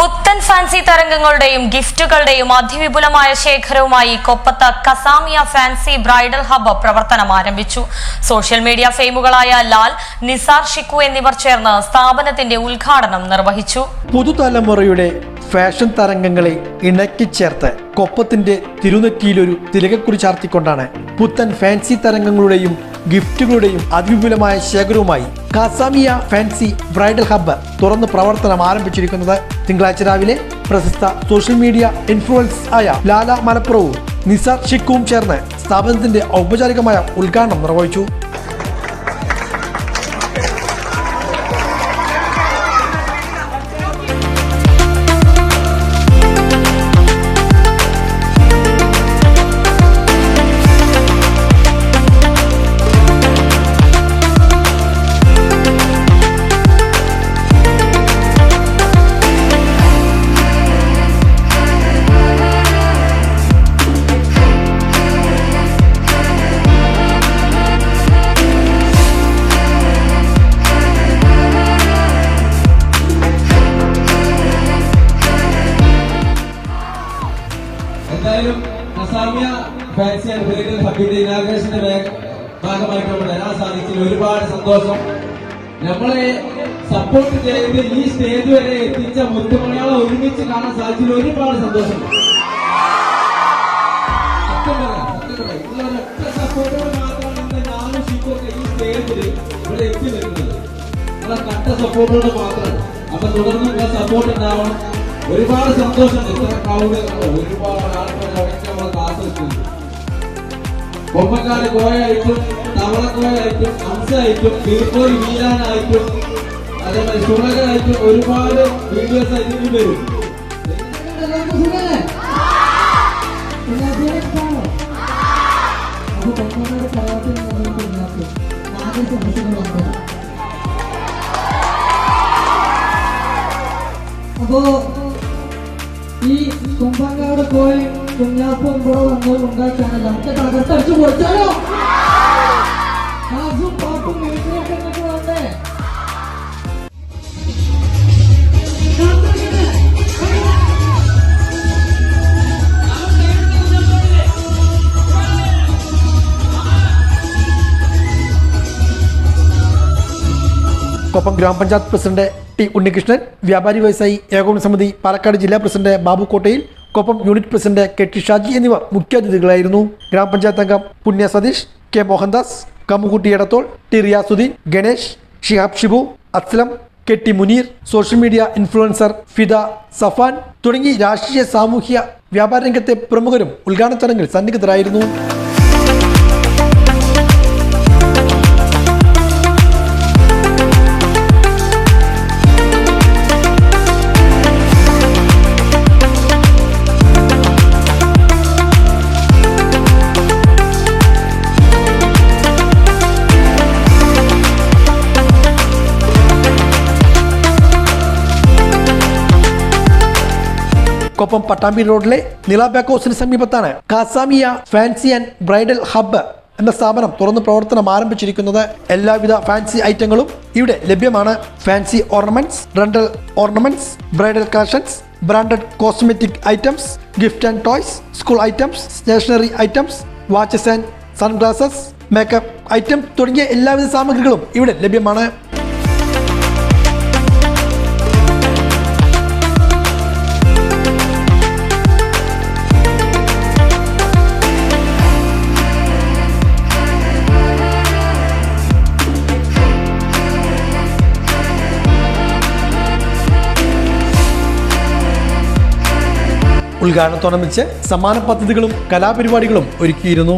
പുത്തൻ fancy തരംഗങ്ങളുടെയും ഗിഫ്റ്റുകളുടെയും അതിവിപുലമായ ശേഖരവുമായി കൊപ്പത്ത് കസാമിയ fancy bridal hub പ്രവർത്തനം ആരംഭിച്ചു. സോഷ്യൽ മീഡിയ ഫെയിമുകളായ ലാൽ, നിസാർ ഷിക്കു എന്നിവർ ചേർന്ന് സ്ഥാപനത്തിന്റെ ഉദ്ഘാടനം നിർവഹിച്ചു. പുതുതലമുറയുടെ ഫാഷൻ തരംഗങ്ങളെ ഇണക്കിച്ചേർത്ത് കൊപ്പത്തിന്റെ തിരുനെറ്റിയിലൊരു തിലകക്കുറി ചാർത്തിക്കൊണ്ടാണ് പുത്തൻ ഫാൻസി തരംഗങ്ങളുടെയും ഗിഫ്റ്റുകളുടെയും അതിവിപുലമായ ശേഖരവുമായി കസാമിയ ഫാൻസി ബ്രൈഡൽ ഹബ്ബ് തുറന്ന് പ്രവർത്തനം ആരംഭിച്ചിരിക്കുന്നത്. തിങ്കളാഴ്ച രാവിലെ പ്രശസ്ത സോഷ്യൽ മീഡിയ ഇൻഫ്ലുവൻസ് ആയ ലാല മലപ്പുറവും നിസാർ ഷിക്കുവും ചേർന്ന് സ്ഥാപനത്തിന്റെ ഔപചാരികമായ ഉദ്ഘാടനം നിർവഹിച്ചു. എന്തായാലും കസാമിയ ഫാൻസി ആൻഡ് ബ്രൈഡൽ ഹബ്ബിന്റെ ഇനാഗ്രേഷന്റെ ഭാഗമായിട്ട് നമ്മൾ വരാൻ സാധിച്ചതിൽ ഒരുപാട് സന്തോഷം. നമ്മളെ സപ്പോർട്ട് ചെയ്ത് ഈ സ്റ്റേജ് വരെ എത്തിച്ച മുത്തുമണികളെ ഒരുമിച്ച് കാണാൻ സാധിച്ചതിൽ ഒരുപാട് സന്തോഷം. ഒറ്റ സപ്പോർട്ടോട് മാത്രമാണ് ഞാനും ഷിക്കൊക്കെ ഈ സ്റ്റേജിൽ ഇവിടെ എത്തി വരുന്നത്. നമ്മളെ കട്ട സപ്പോർട്ടോട് മാത്രമാണ്. അപ്പൊ തുടർന്നുള്ള സപ്പോർട്ട് ഉണ്ടാവണം. ഒരുപാട് സന്തോഷം. ഇത്ര ക്രൗഡ്, ഒരുപാട് ആൾക്കാരൊക്കെ നമ്മൾ കാത്തിരിക്കുന്നു. ബൊമ്മക്കാട് കോയായിട്ടും തവളക്കോയായിട്ടും ഹംസയായിട്ടും കീഴ്ക്കോയി വീരാനായിട്ടും അതേപോലെ ചുണകനായിട്ടും ഒരുപാട് വീഡിയോസ് ആയിട്ട് വരും. അപ്പോ ഈ കുമ്പങ്ങാട് പോയി കുഞ്ഞാപ്പം ഇവിടെ വന്ന് ഉണ്ടാക്കാണ്. നമുക്ക് തകർത്തടിച്ചു കൊടുത്താലോ? കാസും പാട്ടും വീട്ടിലൊക്കെ എന്നിട്ട് വേണ്ടേ? കൊപ്പം ഗ്രാമപഞ്ചായത്ത് പ്രസിഡന്റ് ടി ഉണ്ണികൃഷ്ണൻ, വ്യാപാരി വ്യവസായി ഏകോപന സമിതി പാലക്കാട് ജില്ലാ president Babu Kottayil, Koppam unit president K T Shaji എന്നിവർ മുഖ്യാതിഥികളായിരുന്നു. ഗ്രാമപഞ്ചായത്ത് അംഗം Punya Satheesh, K Mohandas, Kammukutty Edathol, T Riyasudheen, Ganesh, Shihab Shibu, Aslam, K T Muneer, social media influencer Fida, Safan തുടങ്ങി രാഷ്ട്രീയ സാമൂഹ്യ വ്യാപാര രംഗത്തെ പ്രമുഖരും ഉദ്ഘാടന ചടങ്ങിൽ സന്നിഹിതരായിരുന്നു. കൊപ്പം പട്ടാമ്പി റോഡിലെ നില ബാക്ക് ഹൗസിന് സമീപത്താണ് കസാമിയ ഫാൻസി ആൻഡ് ബ്രൈഡൽ ഹബ്ബ് എന്ന സ്ഥാപനം തുറന്ന് പ്രവർത്തനം ആരംഭിച്ചിരിക്കുന്നത്. എല്ലാവിധ ഫാൻസി ഐറ്റങ്ങളും ഇവിടെ ലഭ്യമാണ്. Fancy ornaments, rental ornaments, bridal collections, branded cosmetic items, gift and toys, school items, stationery items, watches and sunglasses, makeup item തുടങ്ങിയ എല്ലാവിധ സാമഗ്രികളും ഇവിടെ ലഭ്യമാണ്. ഉദ്ഘാടനത്തോടനുബന്ധിച്ച് സമാന പദ്ധതികളും കലാപരിപാടികളും ഒരുക്കിയിരുന്നു.